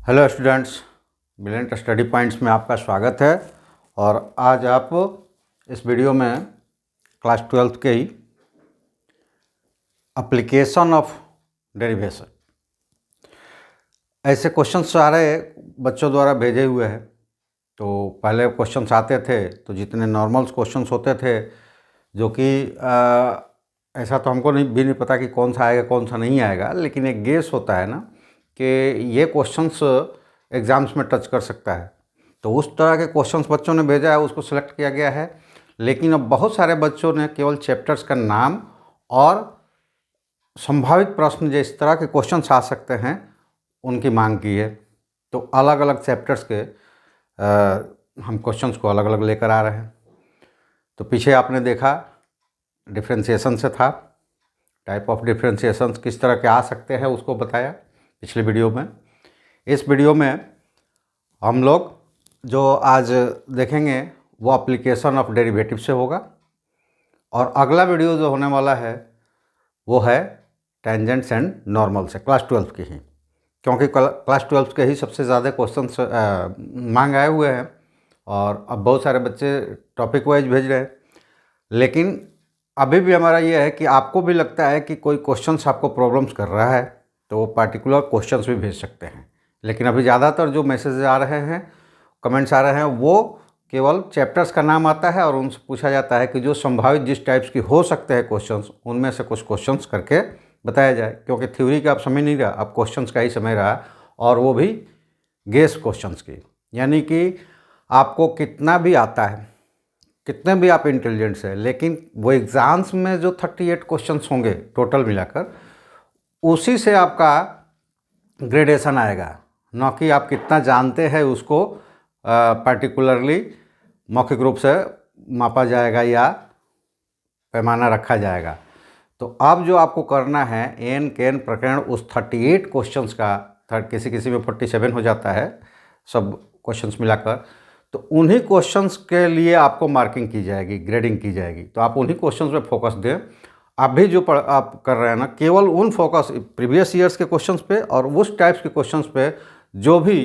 Hello students, brilliant study points में आपका स्वागत है। और आज आप इस वीडियो में क्लास 12th के ही एप्लीकेशन ऑफ डेरिवेशन ऐसे क्वेश्चंस सारे बच्चों द्वारा भेजे हुए हैं। तो पहले क्वेश्चंस आते थे तो जितने नॉर्मल्स क्वेश्चंस होते थे जो कि ऐसा तो हमको भी नहीं पता कि कौन सा आएगा कौन सा नहीं आएगा, लेकिन एक गेस होता है ना कि ये क्वेश्चंस एग्ज़ाम्स में टच कर सकता है। तो उस तरह के क्वेश्चंस बच्चों ने भेजा है, उसको सिलेक्ट किया गया है। लेकिन अब बहुत सारे बच्चों ने केवल चैप्टर्स का नाम और संभावित प्रश्न जो इस तरह के क्वेश्चंस आ सकते हैं उनकी मांग की है। तो अलग अलग चैप्टर्स के हम क्वेश्चंस को अलग अलग लेकर आ रहे हैं। तो पीछे आपने देखा डिफ्रेंशिएशन से था, टाइप ऑफ डिफ्रेंशिएशन किस तरह के आ सकते हैं उसको बताया पिछले वीडियो में। इस वीडियो में हम लोग जो आज देखेंगे वो एप्लीकेशन ऑफ डेरिवेटिव से होगा, और अगला वीडियो जो होने वाला है वो है टेंजेंट्स एंड नॉर्मल से, क्लास 12 की ही, क्योंकि क्लास 12 के ही सबसे ज़्यादा क्वेश्चंस मांग आए हुए हैं। और अब बहुत सारे बच्चे टॉपिक वाइज भेज रहे हैं, लेकिन अभी भी हमारा ये है कि आपको भी लगता है कि कोई क्वेश्चंस आपको प्रॉब्लम्स कर रहा है तो वो पार्टिकुलर क्वेश्चंस भी भेज सकते हैं। लेकिन अभी ज़्यादातर जो मैसेज आ रहे हैं, कमेंट्स आ रहे हैं, वो केवल चैप्टर्स का नाम आता है और उनसे पूछा जाता है कि जो संभावित जिस टाइप्स की हो सकते हैं क्वेश्चंस, उनमें से कुछ क्वेश्चंस करके बताया जाए। क्योंकि थ्योरी का आप समझ नहीं रहा, आप क्वेश्चंस का ही समझ रहा, और वो भी गेस क्वेश्चंस की। यानी कि आपको कितना भी आता है, कितने भी आप इंटेलिजेंट्स हैं, लेकिन वो एग्ज़ाम्स में जो 38 क्वेश्चंस होंगे टोटल मिलाकर, उसी से आपका ग्रेडेशन आएगा, न कि आप कितना जानते हैं उसको पर्टिकुलरली मौखिक रूप से मापा जाएगा या पैमाना रखा जाएगा। तो अब जो आपको करना है, एन केन प्रकरण उस 38 क्वेश्चंस का, किसी में 47 हो जाता है सब क्वेश्चंस मिलाकर, तो उन्हीं क्वेश्चंस के लिए आपको मार्किंग की जाएगी, ग्रेडिंग की जाएगी। तो आप उन्हीं क्वेश्चंस पे फोकस दें। अभी जो आप कर रहे हैं ना, केवल उन फोकस प्रीवियस ईयर्स के क्वेश्चंस पे और उस टाइप्स के क्वेश्चंस पे जो भी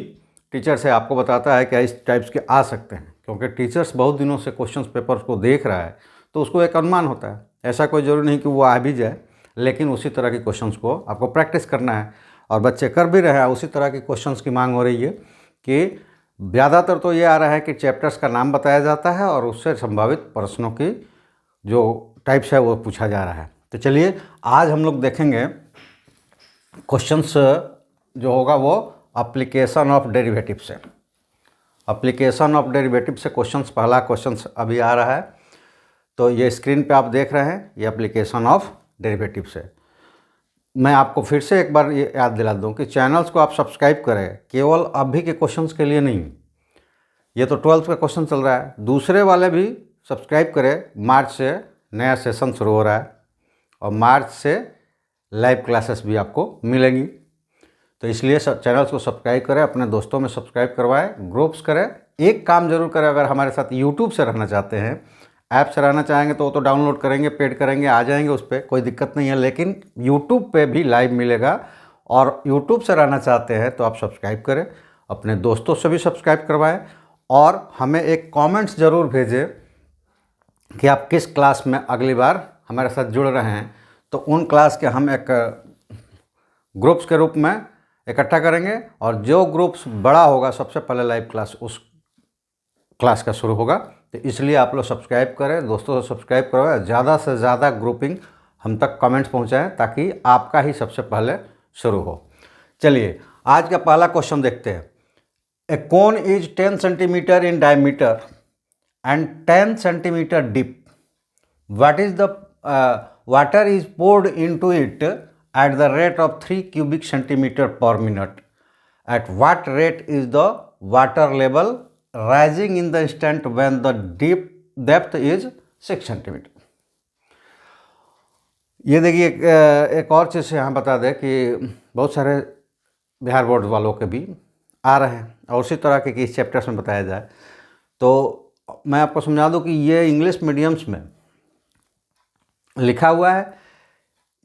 टीचर्स है आपको बताता है कि इस टाइप्स के आ सकते हैं। क्योंकि टीचर्स बहुत दिनों से क्वेश्चंस पेपर्स को देख रहा है तो उसको एक अनुमान होता है। ऐसा कोई ज़रूरी नहीं कि वो आ भी जाए, लेकिन उसी तरह के क्वेश्चंस को आपको प्रैक्टिस करना है, और बच्चे कर भी रहे हैं। उसी तरह के क्वेश्चंस की मांग हो रही है कि ज़्यादातर तो ये आ रहा है कि चैप्टर्स का नाम बताया जाता है और उससे संभावित प्रश्नों की जो टाइप्स है वो पूछा जा रहा है। तो चलिए आज हम लोग देखेंगे क्वेश्चंस जो होगा वो एप्लीकेशन ऑफ डेरिवेटिव से। एप्लीकेशन ऑफ डेरिवेटिव से क्वेश्चंस, पहला क्वेश्चंस अभी आ रहा है। तो ये स्क्रीन पे आप देख रहे हैं, ये एप्लीकेशन ऑफ डेरिवेटिव से। मैं आपको फिर से एक बार ये याद दिला दूं कि चैनल्स को आप सब्सक्राइब करें, केवल अभी के क्वेश्चंस के लिए नहीं। ये तो 12th का क्वेश्चन चल रहा है, दूसरे वाले भी सब्सक्राइब करें। मार्च से नया सेशन शुरू हो रहा है और मार्च से लाइव क्लासेस भी आपको मिलेंगी। तो इसलिए चैनल्स को सब्सक्राइब करें, अपने दोस्तों में सब्सक्राइब करवाएं, ग्रुप्स करें। एक काम जरूर करें, अगर हमारे साथ यूट्यूब से रहना चाहते हैं, ऐप से रहना चाहेंगे तो वो तो डाउनलोड करेंगे, पेड करेंगे, आ जाएंगे, उस पर कोई दिक्कत नहीं है। लेकिन यूट्यूब पे भी लाइव मिलेगा, और यूट्यूब से रहना चाहते हैं तो आप सब्सक्राइब करें, अपने दोस्तों से भी सब्सक्राइब करवाएं, और हमें एक कमेंट्स ज़रूर भेजें कि आप किस क्लास में अगली बार हमारे साथ जुड़ रहे हैं। तो उन क्लास के हम एक ग्रुप्स के रूप में इकट्ठा करेंगे, और जो ग्रुप्स बड़ा होगा सबसे पहले लाइव क्लास उस क्लास का शुरू होगा। तो इसलिए आप लोग सब्सक्राइब करें, दोस्तों से सब्सक्राइब करवाएं, ज़्यादा से ज़्यादा ग्रुपिंग हम तक कमेंट्स पहुंचाएं ताकि आपका ही सबसे पहले शुरू हो। चलिए आज का पहला क्वेश्चन देखते हैं। A cone is 10 centimetre in diameter and 10 centimetre deep. What is the water is poured into it at the rate of 3 cubic centimeter per minute. At what rate is the water level rising in the instant when the depth is 6 centimeter. ये देखिए एक और चीज़ यहाँ बता दें कि बहुत सारे बिहार बोर्ड वालों के भी आ रहे हैं और उसी तरह के इस चैप्टर्स में बताया जाए। तो मैं आपको समझा दूँ कि ये इंग्लिश मीडियम्स में लिखा हुआ है,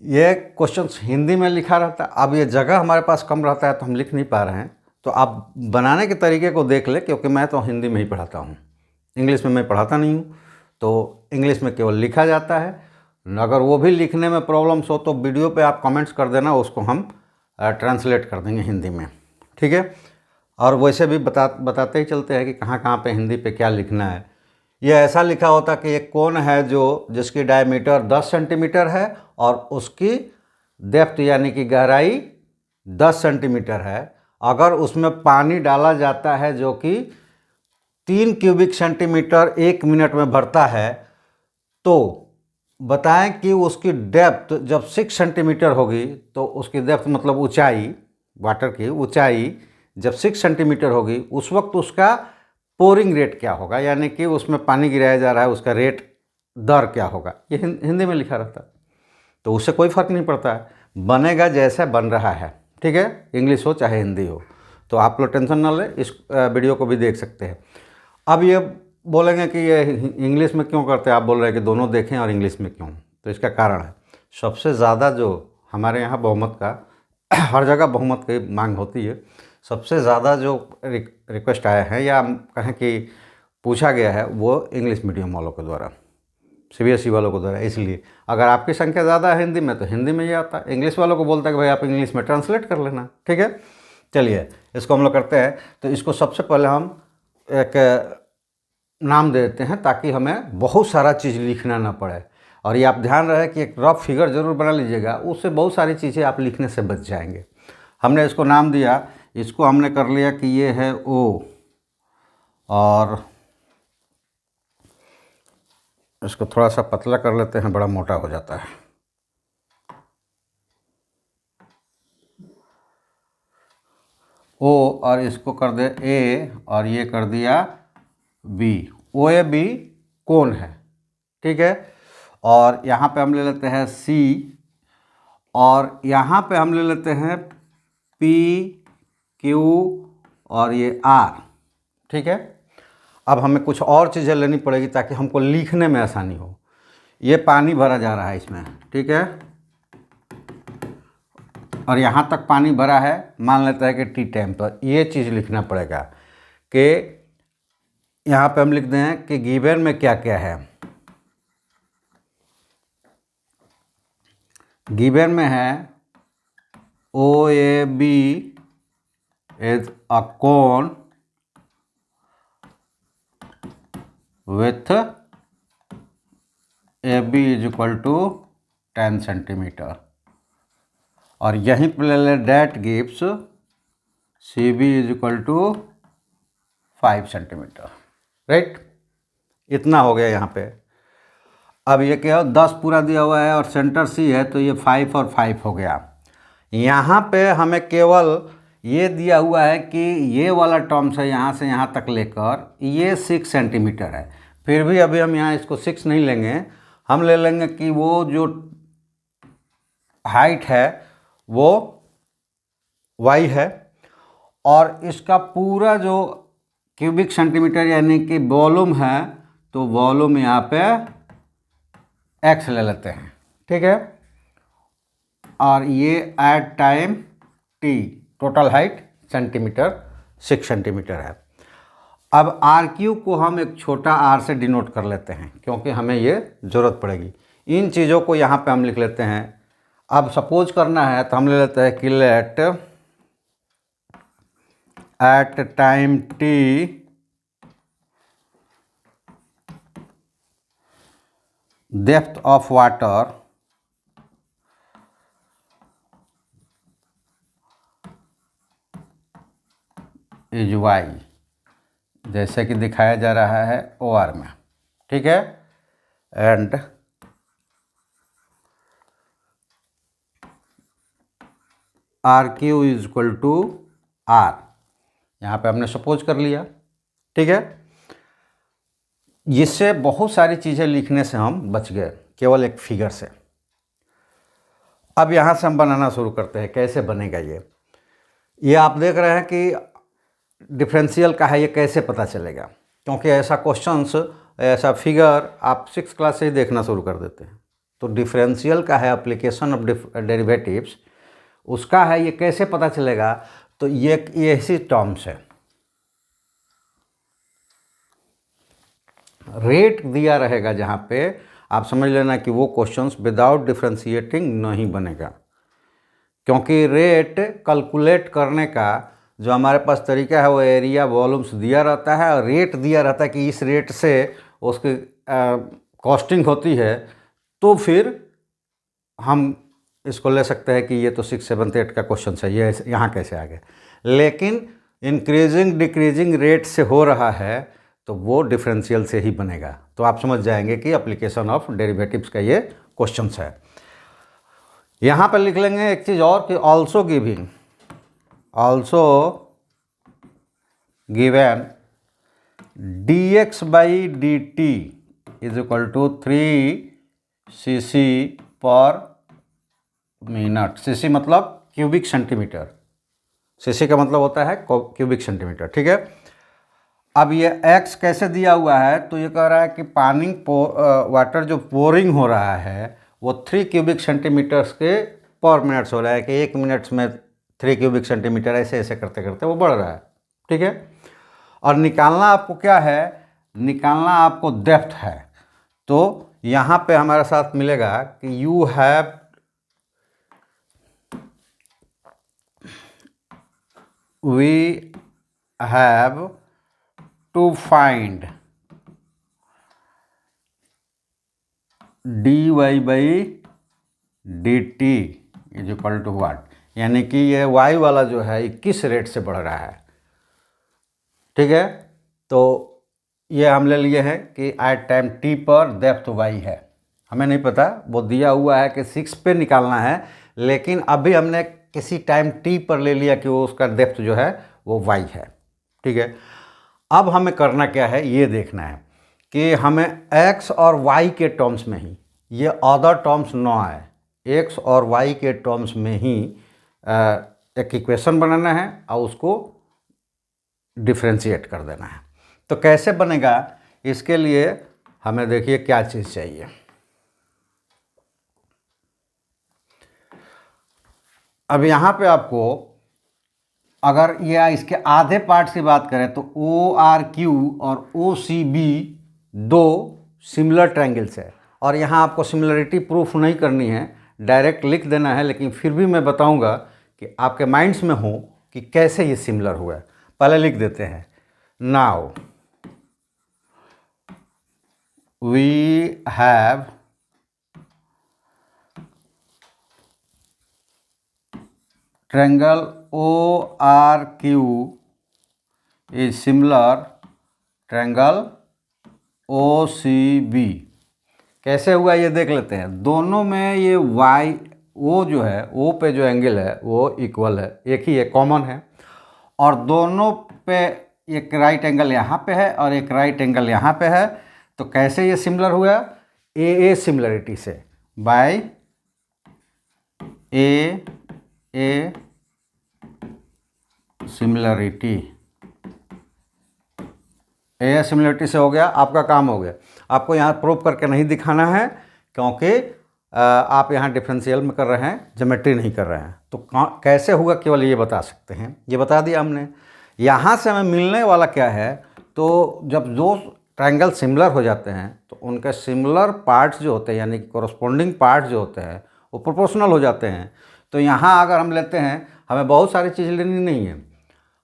ये क्वेश्चंस हिंदी में लिखा रहता है। अब ये जगह हमारे पास कम रहता है तो हम लिख नहीं पा रहे हैं, तो आप बनाने के तरीके को देख ले, क्योंकि मैं तो हिंदी में ही पढ़ाता हूँ, इंग्लिश में मैं पढ़ाता नहीं हूँ। तो इंग्लिश में केवल लिखा जाता है। अगर वो भी लिखने में प्रॉब्लम्स हो तो वीडियो पे आप कमेंट्स कर देना, उसको हम ट्रांसलेट कर देंगे हिंदी में, ठीक है। और वैसे भी बताते ही चलते हैं कि कहाँ कहाँ पे हिंदी पे क्या लिखना है। ये ऐसा लिखा होता कि एक कोन है जिसकी डायमीटर 10 सेंटीमीटर है और उसकी डेप्थ यानी कि गहराई 10 सेंटीमीटर है। अगर उसमें पानी डाला जाता है जो कि 3 क्यूबिक सेंटीमीटर 1 मिनट में भरता है, तो बताएं कि उसकी डेप्थ जब 6 सेंटीमीटर होगी, तो उसकी डेप्थ मतलब ऊंचाई, वाटर की ऊंचाई जब 6 सेंटीमीटर होगी, उस वक्त उसका पोरिंग रेट क्या होगा, यानी कि उसमें पानी गिराया जा रहा है उसका रेट दर क्या होगा। ये हिंदी में लिखा रहता है, तो उससे कोई फ़र्क नहीं पड़ता है, बनेगा जैसा बन रहा है, ठीक है, इंग्लिश हो चाहे हिंदी हो। तो आप लोग टेंशन ना लें, इस वीडियो को भी देख सकते हैं। अब ये बोलेंगे कि ये इंग्लिश में क्यों करते हैं, आप बोल रहे हैं कि दोनों देखें और इंग्लिश में क्यों, तो इसका कारण है सबसे ज़्यादा जो हमारे यहाँ बहुमत का हर जगह बहुमत की मांग होती है, सबसे ज़्यादा जो रिक्वेस्ट आए हैं या कहें कि पूछा गया है वो इंग्लिश मीडियम वालों के द्वारा, CBSE वालों के द्वारा। इसलिए अगर आपकी संख्या ज़्यादा है हिंदी में तो हिंदी में ही आता है, इंग्लिश वालों को बोलता है कि भाई आप इंग्लिश में ट्रांसलेट कर लेना, ठीक है। चलिए इसको हम लोग करते हैं। तो इसको सबसे पहले हम एक नाम दे देते हैं ताकि हमें बहुत सारा चीज़ लिखना ना पड़े। और ये आप ध्यान रहे कि एक रफ फिगर ज़रूर बना लीजिएगा, उससे बहुत सारी चीज़ें आप लिखने से बच जाएंगे। हमने इसको नाम दिया, इसको हमने कर लिया कि ये है O, और इसको थोड़ा सा पतला कर लेते हैं, बड़ा मोटा हो जाता है। O और इसको कर दे A और ये कर दिया B। OAB कोण है, ठीक है। और यहाँ पे हम ले लेते हैं C और यहाँ पे हम ले लेते हैं P, Q और ये R, ठीक है। अब हमें कुछ और चीज़ें लेनी पड़ेगी ताकि हमको लिखने में आसानी हो। ये पानी भरा जा रहा है इसमें, ठीक है, और यहाँ तक पानी भरा है, मान लेते हैं कि टी टाइम पर। ये चीज़ लिखना पड़ेगा कि यहाँ पे हम लिख दें कि गिवन में क्या क्या है। गिवन में है OAB is a cone with AB is equal to 10 centimetre, और यहीं पर ले लें that gives CB is equal to 5 centimetre, right. इतना हो गया यहाँ पे। अब ये क्या हो, 10 पूरा दिया हुआ है और सेंटर C है, तो ये 5 और 5 हो गया। यहाँ पे हमें केवल ये दिया हुआ है कि ये वाला टर्म्स है यहाँ से यहाँ तक लेकर ये 6 सेंटीमीटर है। फिर भी अभी हम यहाँ इसको 6 नहीं लेंगे, हम ले लेंगे कि वो जो हाइट है वो y है, और इसका पूरा जो क्यूबिक सेंटीमीटर यानी कि वॉल्यूम है, तो वॉल्यूम यहाँ पे x ले लेते हैं, ठीक है। और ये at time t, total height centimetre 6 centimetre है। अब RQ को हम एक छोटा r से डिनोट कर लेते हैं क्योंकि हमें ये ज़रूरत पड़ेगी। इन चीज़ों को यहाँ पे हम लिख लेते हैं। अब सपोज करना है तो हम ले लेते हैं कि let at time t depth of water is y, जैसे कि दिखाया जा रहा है OR में, ठीक है। And RQ is equal to R, यहाँ पे हमने सपोज कर लिया, ठीक है। इससे बहुत सारी चीज़ें लिखने से हम बच गए केवल एक फिगर से। अब यहाँ से हम बनाना शुरू करते हैं। कैसे बनेगा ये आप देख रहे हैं कि डिफरेंशियल का है, ये कैसे पता चलेगा, क्योंकि ऐसा क्वेश्चंस, ऐसा फिगर आप 6th क्लास से ही देखना शुरू कर देते हैं। तो डिफरेंशियल का है एप्लीकेशन ऑफ डेरिवेटिव्स, उसका है, ये कैसे पता चलेगा। तो ये ऐसी टर्म्स है। रेट दिया रहेगा जहाँ पे, आप समझ लेना कि वो क्वेश्चंस विदाउट डिफ्रेंशिएटिंग नहीं बनेगा, क्योंकि रेट कैलकुलेट करने का जो हमारे पास तरीका है वो एरिया वॉल्यूम्स दिया रहता है और रेट दिया रहता है कि इस रेट से उसकी कॉस्टिंग होती है, तो फिर हम इसको ले सकते हैं कि ये तो 6, 7, 8 का क्वेश्चन है, ये यहाँ कैसे आ गया। लेकिन इंक्रीजिंग डिक्रीजिंग रेट से हो रहा है तो वो डिफरेंशियल से ही बनेगा। तो आप समझ जाएंगे कि एप्लीकेशन ऑफ डेरिवेटिव्स का ये क्वेश्चन है। यहाँ पर लिख लेंगे एक चीज़ और कि also given dx by D T is equal to 3 cc per minute. cc मतलब क्यूबिक सेंटीमीटर, cc का मतलब होता है क्यूबिक सेंटीमीटर, ठीक है। अब ये x कैसे दिया हुआ है, तो ये कह रहा है कि पानी वाटर जो पोरिंग हो रहा है वो 3 क्यूबिक सेंटीमीटर्स के पर मिनट्स हो रहा है, कि 1 मिनट में 3 क्यूबिक सेंटीमीटर, ऐसे ऐसे करते करते वो बढ़ रहा है, ठीक है। और निकालना आपको क्या है, निकालना आपको डेप्थ है। तो यहाँ पे हमारे साथ मिलेगा कि you have we have to find dy by dt is equal to what, यानी कि ये y वाला जो है 21 रेट से बढ़ रहा है, ठीक है। तो ये हम ले लिए हैं कि एट टाइम t पर डेप्थ y है, हमें नहीं पता, वो दिया हुआ है कि 6 पे निकालना है, लेकिन अभी हमने किसी टाइम t पर ले लिया कि वो उसका डेप्थ जो है वो y है, ठीक है। अब हमें करना क्या है ये देखना है कि हमें x और y के टर्म्स में ही, ये अदर टर्म्स ना आए, x और y के टर्म्स में ही एक इक्वेशन बनाना है और उसको डिफ्रेंशिएट कर देना है। तो कैसे बनेगा, इसके लिए हमें देखिए क्या चीज़ चाहिए। अब यहाँ पे आपको अगर ये इसके आधे पार्ट की बात करें तो ORQ और OCB दो सिमिलर ट्रायंगल्स है, और यहाँ आपको सिमिलरिटी प्रूफ नहीं करनी है, डायरेक्ट लिख देना है, लेकिन फिर भी मैं बताऊंगा कि आपके माइंड्स में हो कि कैसे ये सिमिलर हुआ है। पहले लिख देते हैं, now we have triangle ORQ is similar triangle OCB। कैसे हुआ ये देख लेते हैं। दोनों में ये y O जो है, O पे जो एंगल है वो इक्वल है, एक ही है, कॉमन है, और दोनों पे एक राइट एंगल यहाँ पे है और एक राइट एंगल यहाँ पे है। तो कैसे ये सिमिलर हुआ, ए सिमिलरिटी से, by a similarity, a similarity से हो गया, आपका काम हो गया। आपको यहाँ प्रूव करके नहीं दिखाना है, क्योंकि आप यहाँ डिफरेंशियल में कर रहे हैं, ज्योमेट्री नहीं कर रहे हैं। तो कैसे होगा केवल ये बता सकते हैं, ये बता दिया हमने। यहाँ से हमें मिलने वाला क्या है, तो जब दो ट्रायंगल सिमिलर हो जाते हैं तो उनके सिमिलर पार्ट्स जो होते हैं, यानी कोरस्पोंडिंग पार्ट्स जो होते हैं वो प्रोपोर्शनल हो जाते हैं। तो यहाँ अगर हम लेते हैं, हमें बहुत सारी चीज़ लेनी नहीं है,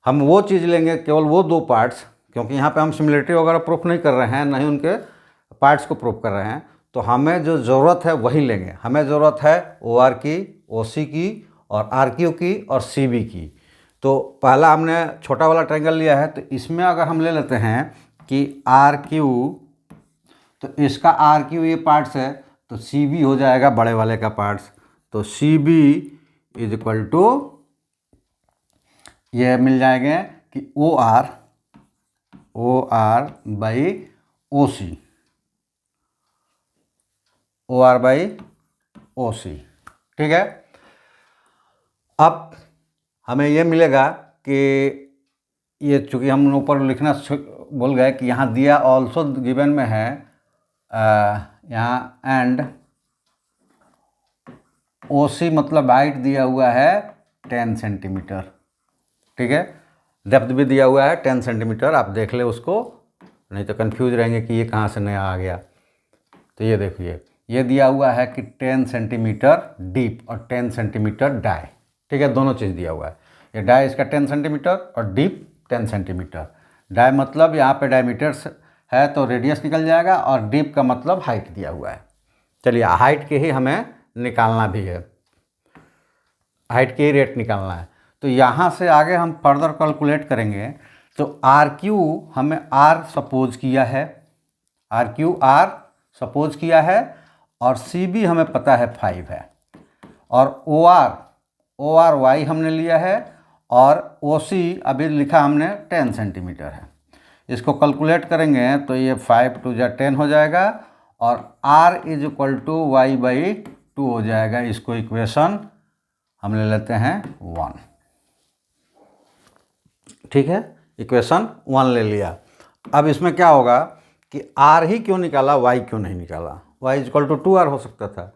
हम वो चीज़ लेंगे केवल वो दो पार्ट्स, क्योंकि यहाँ पे हम सिमिलरिटी वगैरह प्रूफ नहीं कर रहे हैं, नहीं उनके पार्ट्स को प्रूफ कर रहे हैं। तो हमें जो ज़रूरत है वही लेंगे। हमें ज़रूरत है OR की, OC की और RQ की और CB की। तो पहला हमने छोटा वाला ट्रायंगल लिया है, तो इसमें अगर हम ले लेते हैं कि RQ, तो इसका RQ ये पार्ट्स है, तो CB हो जाएगा बड़े वाले का पार्ट्स। तो CB इज इक्वल टू, ये मिल जाएंगे कि OR by OC, OR by OC, ठीक है। अब हमें ये मिलेगा कि ये चूँकि हम ऊपर लिखना बोल गए कि यहाँ दिया ऑल्सो गिवन में है, यहाँ एंड OC मतलब हाइट दिया हुआ है 10 सेंटीमीटर, ठीक है। डेप्थ भी दिया हुआ है 10 सेंटीमीटर, आप देख ले उसको, नहीं तो कंफ्यूज रहेंगे कि ये कहाँ से नया आ गया। तो ये देखिए, ये दिया हुआ है कि 10 सेंटीमीटर डीप और 10 सेंटीमीटर डाई, ठीक है, दोनों चीज़ दिया हुआ है। ये डाई इसका 10 सेंटीमीटर और डीप 10 सेंटीमीटर। डाई मतलब यहाँ पे डायमीटर्स है तो रेडियस निकल जाएगा, और डीप का मतलब हाइट दिया हुआ है। चलिए, हाइट के ही हमें निकालना भी है, हाइट के ही रेट निकालना है। तो यहाँ से आगे हम फर्दर कैलकुलेट करेंगे। तो आर क्यू हमें आर सपोज किया है, आर क्यू आर सपोज किया है, और सी बी हमें पता है 5 है, और ओ आर वाई हमने लिया है, और ओ सी अभी लिखा हमने 10 सेंटीमीटर है। इसको कैलकुलेट करेंगे तो ये 5 2 जा 10 हो जाएगा, और r is equal to y by 2 हो जाएगा। इसको इक्वेशन हम ले लेते हैं 1, ठीक है, इक्वेशन 1 ले लिया। अब इसमें क्या होगा कि r ही क्यों निकाला, y क्यों नहीं निकाला? y is equal to 2r हो सकता था।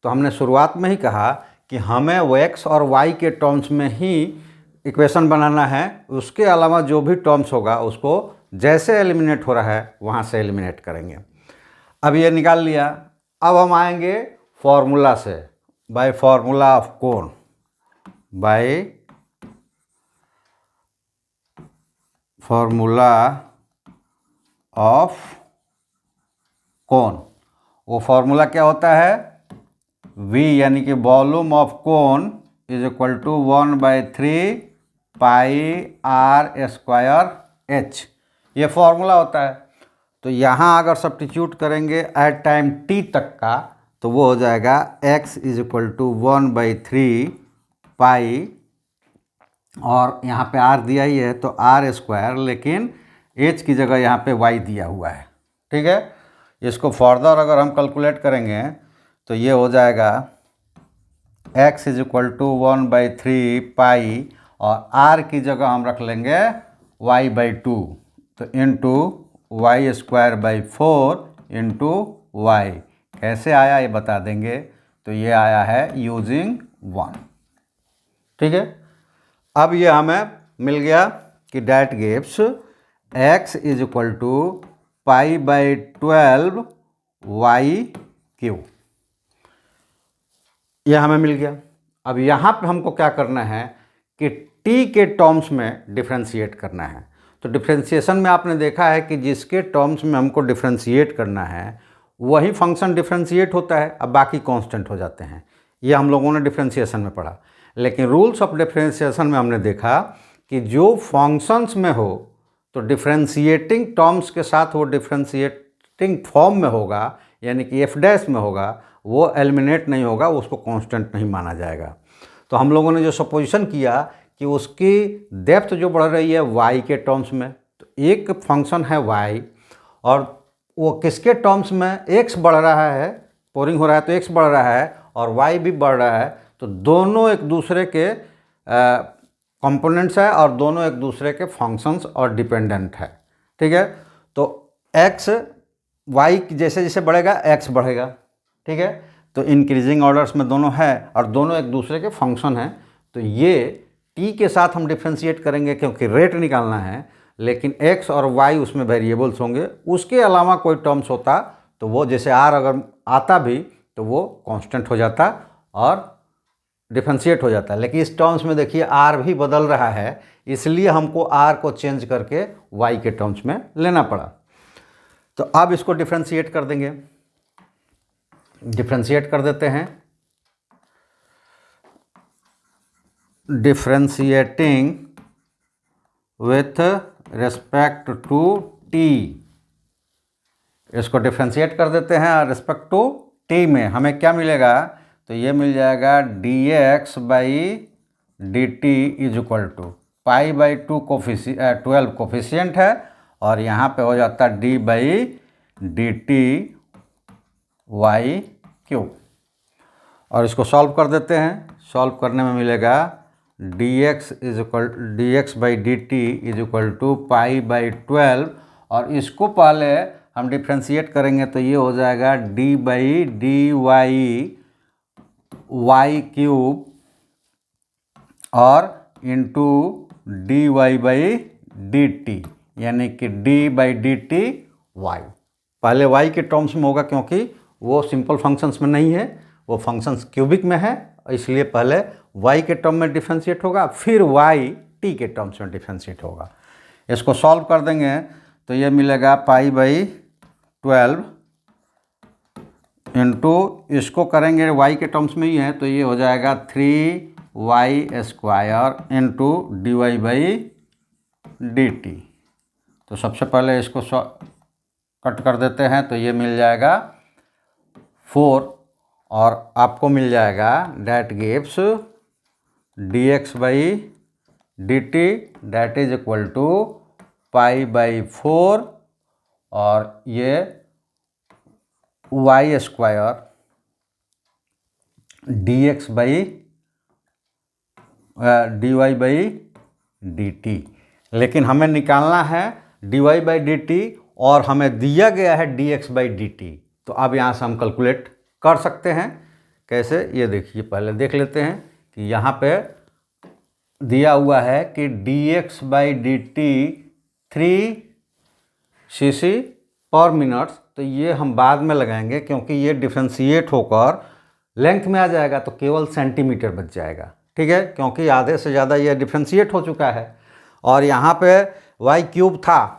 तो हमने शुरुआत में ही कहा कि हमें वो x और y के टर्म्स में ही इक्वेशन बनाना है, उसके अलावा जो भी टर्म्स होगा उसको जैसे एलिमिनेट हो रहा है वहाँ से एलिमिनेट करेंगे। अब ये निकाल लिया। अब हम आएंगे फॉर्मूला से, by formula of cone, by formula of cone. वो फॉर्मूला क्या होता है? V यानी कि volume of cone is equal to 1/3 pi r square h, ये फॉर्मूला होता है। तो यहाँ अगर सब्स्टिट्यूट करेंगे एट टाइम t तक का, तो वो हो जाएगा x is equal to 1/3 pi, और यहाँ पे r दिया ही है तो r स्क्वायर, लेकिन h की जगह यहाँ पे y दिया हुआ है, ठीक है। इसको फर्दर अगर हम कैलकुलेट करेंगे तो ये हो जाएगा x is equal to 1/3 pi, और r की जगह हम रख लेंगे y/2, तो into y square by 4 into y. कैसे आया ये बता देंगे। तो ये आया है यूजिंग 1, ठीक है। अब ये हमें मिल गया कि that gives x is equal to π/12 y cube, यह हमें मिल गया। अब यहाँ पे हमको क्या करना है कि t के टर्म्स में डिफ्रेंशिएट करना है। तो डिफ्रेंशिएशन में आपने देखा है कि जिसके टर्म्स में हमको डिफ्रेंशिएट करना है वही फंक्शन डिफ्रेंशिएट होता है, अब बाकी कांस्टेंट हो जाते हैं। ये हम लोगों ने डिफ्रेंशिएशन में पढ़ा। लेकिन रूल्स ऑफ डिफ्रेंशिएशन में हमने देखा कि जो फंक्शंस में हो तो डिफ्रेंशिएटिंग टर्म्स के साथ वो डिफ्रेंशिएटिंग फॉर्म में होगा, यानी कि एफ डैश में होगा, वो एलिमिनेट नहीं होगा, उसको कांस्टेंट नहीं माना जाएगा। तो हम लोगों ने जो सपोजिशन किया कि उसकी डेप्थ जो बढ़ रही है y के टर्म्स में, तो एक फंक्शन है y और वो किसके टर्म्स में x बढ़ रहा है, पोरिंग हो रहा है तो x बढ़ रहा है और y भी बढ़ रहा है, तो दोनों एक दूसरे के कंपोनेंट्स है और दोनों एक दूसरे के फंक्शंस और डिपेंडेंट है, ठीक है। तो x y जैसे जैसे बढ़ेगा x बढ़ेगा, ठीक है। तो इंक्रीजिंग ऑर्डर्स में दोनों है और दोनों एक दूसरे के फंक्शन हैं। तो ये t के साथ हम डिफ्रेंशिएट करेंगे क्योंकि रेट निकालना है, लेकिन x और y उसमें वेरिएबल्स होंगे। उसके अलावा कोई टर्म्स होता तो वो जैसे r अगर आता भी तो वो कांस्टेंट हो जाता और डिफ्रेंशिएट हो जाता है। लेकिन इस टर्म्स में देखिए r भी बदल रहा है, इसलिए हमको r को चेंज करके y के टर्म्स में लेना पड़ा। तो अब इसको डिफ्रेंशिएट कर देंगे, डिफ्रेंशिएट कर देते हैं। Differentiating with respect to t, इसको डिफ्रेंशिएट कर देते हैं और रेस्पेक्ट टू t में हमें क्या मिलेगा, तो ये मिल जाएगा dx by D T is equal to π/2 12 coefficient है और यहाँ पे हो जाता d by D t y cube. और इसको सॉल्व कर देते हैं। सॉल्व करने में मिलेगा dx by D T is equal to π/12 और इसको पहले हम डिफ्रेंशिएट करेंगे तो ये हो जाएगा d by d y cube और into d y by D t, यानी कि d by D t y. पहले वाई के टर्म्स में होगा क्योंकि वो सिंपल फंक्शंस में नहीं है, वो फंक्शंस क्यूबिक में है, इसलिए पहले वाई के टर्म में डिफ्रेंशिएट होगा, फिर वाई टी के टर्म्स में डिफ्रेंशिएट होगा। इसको सॉल्व कर देंगे तो ये मिलेगा पाई बाई 12 इंटू, इसको करेंगे वाई के टर्म्स में ही है तो ये हो जाएगा 3y² into d y by D t. तो सबसे पहले इसको कट कर देते हैं तो ये मिल जाएगा 4 और आपको मिल जाएगा that gives dx by D t that is equal to pi by 4 और ये y² dx by d y by D t. लेकिन हमें निकालना है d y by D t और हमें दिया गया है dx बाई डी टी। तो अब यहाँ से हम कैलकुलेट कर सकते हैं। कैसे, ये देखिए, पहले देख लेते हैं कि यहाँ पे दिया हुआ है कि dx by D t 3 cc per minute, तो ये हम बाद में लगाएंगे क्योंकि ये डिफ्रेंशिएट होकर लेंथ में आ जाएगा तो केवल सेंटीमीटर बच जाएगा। ठीक है, क्योंकि आधे से ज़्यादा ये डिफ्रेंशिएट हो चुका है और यहाँ पे वाई क्यूब था।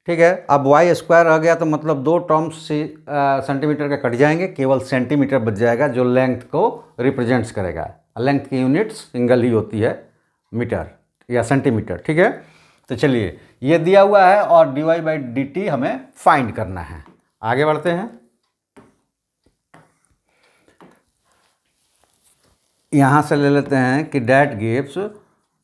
ठीक है, अब y² रह गया तो मतलब 2 टर्म्स सेंटीमीटर के कट जाएंगे, केवल सेंटीमीटर बच जाएगा जो लेंथ को रिप्रेजेंट्स करेगा। लेंथ की यूनिट्स सिंगल ही होती है, मीटर या सेंटीमीटर। ठीक है, तो चलिए ये दिया हुआ है और d y by D t हमें फाइंड करना है। आगे बढ़ते हैं। यहाँ से ले लेते हैं कि that gives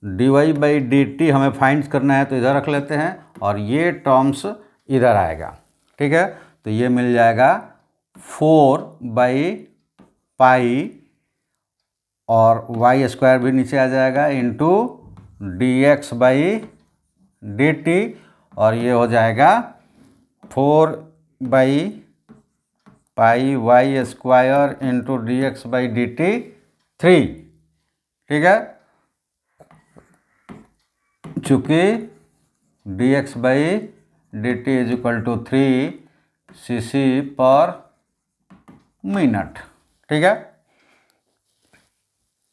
d y by D t हमें फाइंड करना है तो इधर रख लेते हैं और ये टर्म्स इधर आएगा। ठीक है, तो ये मिल जाएगा 4 बाई पाई और y² भी नीचे आ जाएगा into dx by D t और ये हो जाएगा 4 by pi y² into dx by D t 3। ठीक है, चूँकि dx by D T is equal to 3 cc per minute. ठीक है,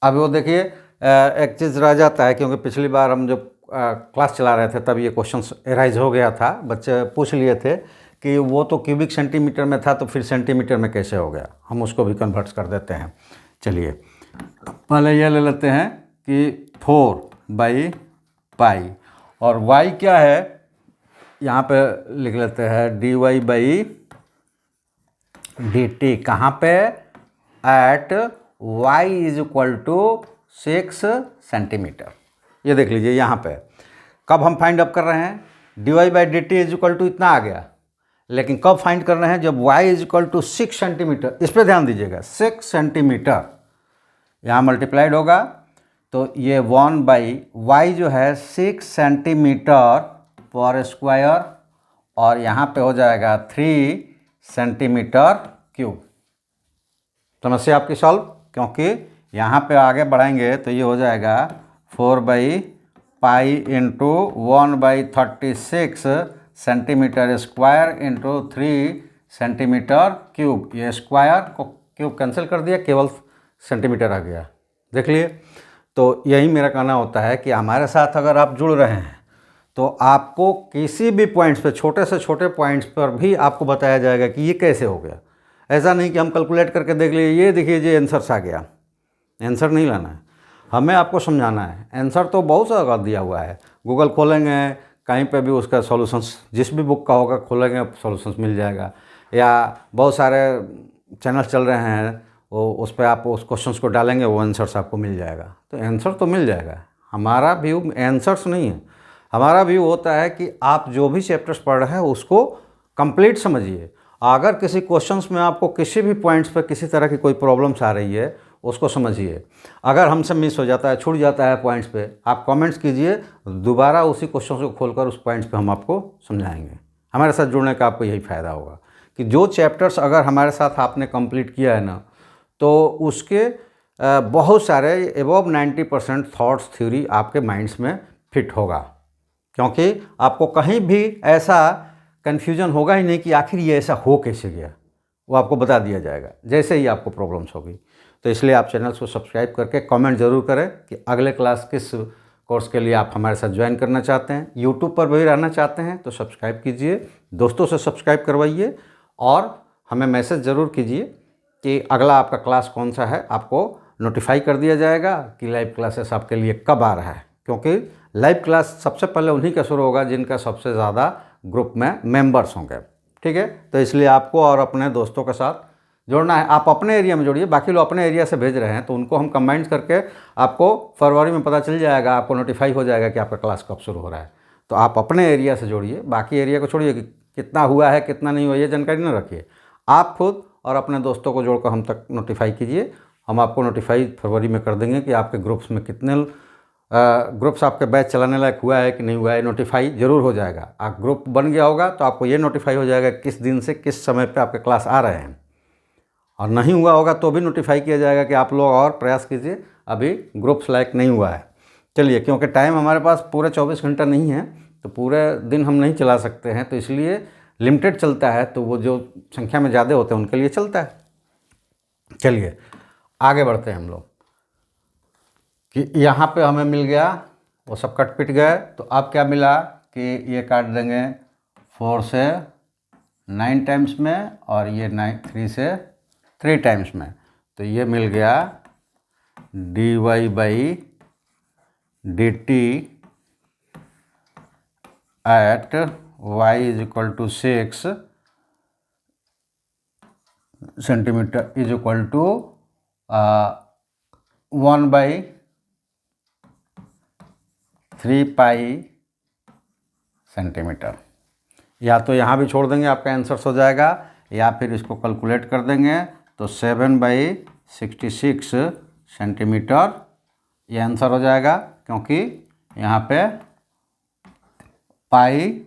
अब वो देखिए एक चीज़ रह जाता है क्योंकि पिछली बार हम जब क्लास चला रहे थे तब ये क्वेश्चन एराइज हो गया था, बच्चे पूछ लिए थे कि वो तो क्यूबिक सेंटीमीटर में था तो फिर सेंटीमीटर में कैसे हो गया। हम उसको भी कन्वर्ट कर देते हैं। चलिए पहले ये ले लेते हैं कि 4 बाई पाई और y क्या है, यहाँ पे लिख लेते हैं d y by D t. कहाँ पे, at y is equal to 6 centimetre. ये देख लीजिए यहाँ पे कब हम फाइंड अप कर रहे हैं, d y by D T is equal to इतना आ गया, लेकिन कब फाइंड कर रहे हैं, जब y is equal to 6 centimetre. इस पर ध्यान दीजिएगा, 6 सेंटीमीटर यहाँ मल्टीप्लाइड होगा तो ये 1 बाई y जो है 6 सेंटीमीटर पर स्क्वायर और यहाँ पे हो जाएगा 3 सेंटीमीटर क्यूब। समस्या आपकी सॉल्व, क्योंकि यहाँ पे आगे बढ़ाएंगे तो ये हो जाएगा 4 by pi into 1 by 36 centimetre square into 3 centimetre cube. ये स्क्वायर को क्यूब कैंसिल कर दिया, केवल सेंटीमीटर आ गया। देख लिए, तो यही मेरा कहना होता है कि हमारे साथ अगर आप जुड़ रहे हैं तो आपको किसी भी पॉइंट्स पे, छोटे से छोटे पॉइंट्स पर भी आपको बताया जाएगा कि ये कैसे हो गया। ऐसा नहीं कि हम कैलकुलेट करके देख लिए, ये देखिए ये आंसर आ गया। आंसर नहीं लाना है, हमें आपको समझाना है। आंसर तो बहुत सारा दिया हुआ है, गूगल खोलेंगे कहीं पे भी उसका सॉल्यूशंस, जिस भी बुक का होगा खोलेंगे सॉल्यूशंस मिल जाएगा, या बहुत सारे चैनल चल रहे हैं वो उस पर आप उस क्वेश्चंस को डालेंगे, वो आंसर्स आपको मिल जाएगा। तो आंसर तो मिल जाएगा। हमारा व्यू आंसर्स नहीं है, हमारा व्यू होता है कि आप जो भी चैप्टर्स पढ़ रहे हैं उसको कंप्लीट समझिए। अगर किसी क्वेश्चंस में आपको किसी भी पॉइंट्स पर किसी तरह की कोई प्रॉब्लम्स आ रही है उसको समझिए। अगर हमसे मिस हो जाता है, छूट जाता है पॉइंट्स पे, आप कमेंट्स कीजिए, दोबारा उसी क्वेश्चन को खोलकर उस पॉइंट्स पे हम आपको समझाएंगे। हमारे साथ जुड़ने का आपको यही फ़ायदा होगा कि जो चैप्टर्स अगर हमारे साथ आपने कंप्लीट किया है ना, तो उसके बहुत सारे एबव 90% थॉट्स थ्योरी आपके माइंड्स में फिट होगा, क्योंकि आपको कहीं भी ऐसा कन्फ्यूजन होगा ही नहीं कि आखिर ये ऐसा हो कैसे गया, वो आपको बता दिया जाएगा जैसे ही आपको प्रॉब्लम्स होगी। तो इसलिए आप चैनल को सब्सक्राइब करके कमेंट ज़रूर करें कि अगले क्लास किस कोर्स के लिए आप हमारे साथ ज्वाइन करना चाहते हैं। यूट्यूब पर भी रहना चाहते हैं तो सब्सक्राइब कीजिए, दोस्तों से सब्सक्राइब करवाइए और हमें मैसेज ज़रूर कीजिए कि अगला आपका क्लास कौन सा है। आपको नोटिफाई कर दिया जाएगा कि लाइव क्लासेस आपके लिए कब आ रहा है, क्योंकि लाइव क्लास सबसे पहले उन्हीं का शुरू होगा जिनका सबसे ज़्यादा ग्रुप में मेंबर्स होंगे। ठीक है, तो इसलिए आपको और अपने दोस्तों के साथ जोड़ना है। आप अपने एरिया में जोड़िए, बाकी लोग अपने एरिया से भेज रहे हैं तो उनको हम कंबाइंड करके आपको फरवरी में पता चल जाएगा, आपको नोटिफाई हो जाएगा कि आपका क्लास कब शुरू हो रहा है। तो आप अपने एरिया से जोड़िए, बाकी एरिया को छोड़िए कि कितना हुआ है कितना नहीं हुआ ये जानकारी न रखिए। आप खुद और अपने दोस्तों को जोड़कर हम तक नोटिफाई कीजिए, हम आपको नोटिफाई फरवरी में कर देंगे कि आपके ग्रुप्स में कितने ग्रुप्स आपके बैच चलाने लायक हुआ है कि नहीं हुआ है। नोटिफाई ज़रूर हो जाएगा। आप ग्रुप बन गया होगा तो आपको ये नोटिफाई हो जाएगा किस दिन से किस समय पे आपके क्लास आ रहे हैं, और नहीं हुआ होगा तो भी नोटिफाई किया जाएगा कि आप लोग और प्रयास कीजिए, अभी ग्रुप्स लायक नहीं हुआ है। चलिए, क्योंकि टाइम हमारे पास पूरे 24 घंटा नहीं है तो पूरे दिन हम नहीं चला सकते हैं, तो इसलिए लिमिटेड चलता है, तो वो जो संख्या में ज़्यादा होते हैं उनके लिए चलता है। चलिए आगे बढ़ते हैं हम लोग कि यहाँ पे हमें मिल गया, वो सब कट पिट गए, तो अब क्या मिला कि ये काट देंगे 4 से 9 टाइम्स में और ये 3 से 3 टाइम्स में, तो ये मिल गया dy/dt at y is equal to 6 centimetre is equal to 1/3 pi centimetre. या तो यहाँ भी छोड़ देंगे, आपका आंसर हो जाएगा, या फिर इसको कैलकुलेट कर देंगे तो 7/66 सेंटीमीटर ये आंसर हो जाएगा, क्योंकि यहाँ पे पाई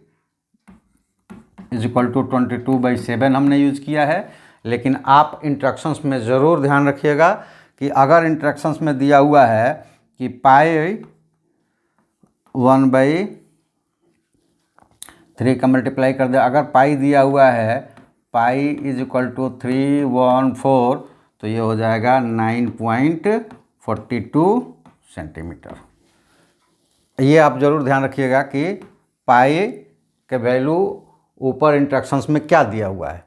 इज इक्वल टू 22/7 हमने यूज़ किया है। लेकिन आप इंस्ट्रक्शंस में ज़रूर ध्यान रखिएगा कि अगर इंस्ट्रक्शंस में दिया हुआ है कि पाई 1/3 का मल्टीप्लाई कर दे, अगर पाई दिया हुआ है पाई इज इक्वल टू 314 तो ये हो जाएगा 9.42 सेंटीमीटर। ये आप ज़रूर ध्यान रखिएगा कि पाई के वैल्यू ऊपर इंस्ट्रक्शंस में क्या दिया हुआ है,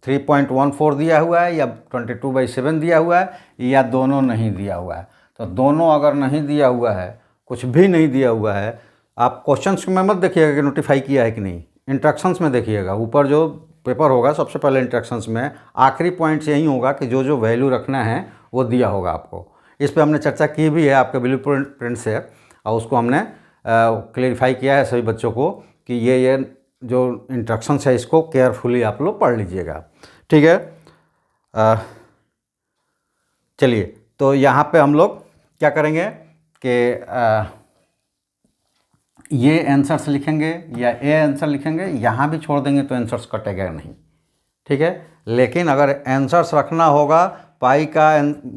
3.14 दिया हुआ है या 22/7 दिया हुआ है या दोनों नहीं दिया हुआ है। तो दोनों अगर नहीं दिया हुआ है, कुछ भी नहीं दिया हुआ है, आप क्वेश्चंस में मत देखिएगा कि नोटिफाई किया है कि नहीं, इंस्ट्रक्शंस में देखिएगा। ऊपर जो पेपर होगा सबसे पहले इंस्ट्रक्शंस में आखिरी पॉइंट्स यही होगा कि जो जो वैल्यू रखना है वो दिया होगा आपको। इस पर हमने चर्चा की भी है आपके ब्लू प्रिंट से, और उसको हमने क्लेरिफाई किया है सभी बच्चों को कि ये जो इंस्ट्रक्शंस है इसको केयरफुली आप लोग पढ़ लीजिएगा। ठीक है, चलिए तो यहाँ पे हम लोग क्या करेंगे कि ये आंसर्स लिखेंगे या ए आंसर लिखेंगे, यहाँ भी छोड़ देंगे तो आंसर्स कटेगा नहीं। ठीक है, लेकिन अगर आंसर्स रखना होगा पाई का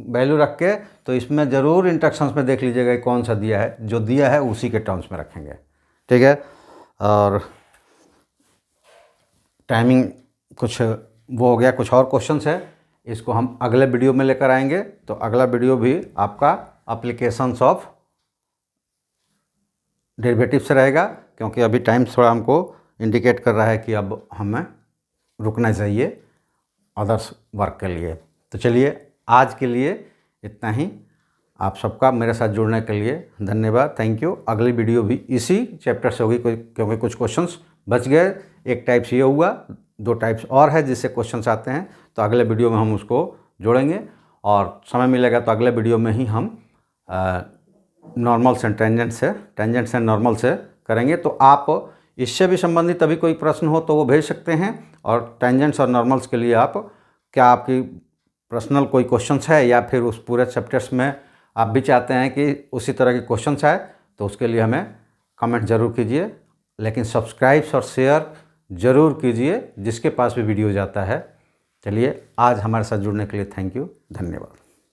वैल्यू रख के तो इसमें ज़रूर इंस्ट्रक्शंस में देख लीजिएगा कौन सा दिया है, जो दिया है उसी के टर्म्स में रखेंगे। ठीक है, और टाइमिंग कुछ वो हो गया, कुछ और क्वेश्चंस है, इसको हम अगले वीडियो में लेकर आएंगे। तो अगला वीडियो भी आपका एप्लीकेशंस ऑफ डेरिवेटिव से रहेगा, क्योंकि अभी टाइम थोड़ा हमको इंडिकेट कर रहा है कि अब हमें रुकना चाहिए अदर्स वर्क के लिए। तो चलिए आज के लिए इतना ही। आप सबका मेरे साथ जुड़ने के लिए धन्यवाद, थैंक यू। अगली वीडियो भी इसी चैप्टर से होगी, क्योंकि कुछ क्वेश्चंस बच गए। एक टाइप से ये हुआ, 2 टाइप्स और है जिससे क्वेश्चंस आते हैं, तो अगले वीडियो में हम उसको जोड़ेंगे, और समय मिलेगा तो अगले वीडियो में ही हम नॉर्मल से टेंजेंट से नॉर्मल से करेंगे। तो आप इससे भी संबंधित अभी कोई प्रश्न हो तो वो भेज सकते हैं, और टेंजेंट्स और नॉर्मल्स के लिए आप क्या आपकी पर्सनल कोई क्वेश्चंस है या फिर उस पूरे चैप्टर्स में आप भी चाहते हैं कि उसी तरह के क्वेश्चंस आए, तो उसके लिए हमें कमेंट ज़रूर कीजिए। लेकिन सब्सक्राइब और शेयर ज़रूर कीजिए जिसके पास भी वीडियो जाता है। चलिए आज हमारे साथ जुड़ने के लिए थैंक यू, धन्यवाद।